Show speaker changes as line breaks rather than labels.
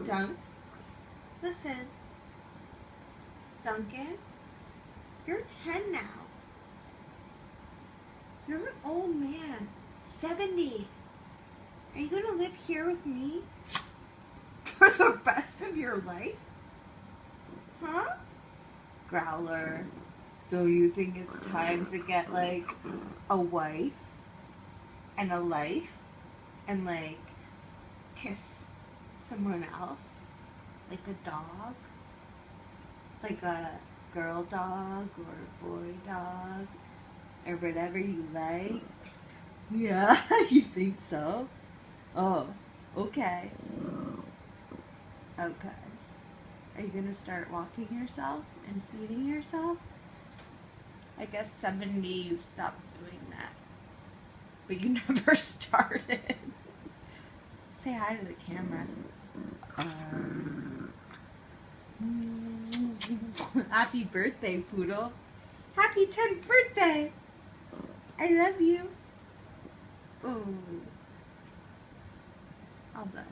Dunks, listen. Duncan, you're 10 now. You're an old man. 70. Are you going to live here with me for the rest of your life? Huh? Growler, do you think it's time to get, like, a wife and a life and, like, kiss someone else? Like a dog? Like a girl dog or a boy dog? Or whatever you like? Yeah, you think so? Oh, okay. Okay. Are you gonna start walking yourself and feeding yourself? I guess 70 you stopped doing that. But you never started. Say hi to the camera. Happy birthday, Poodle. Happy 10th birthday. I love you. Oh. All done.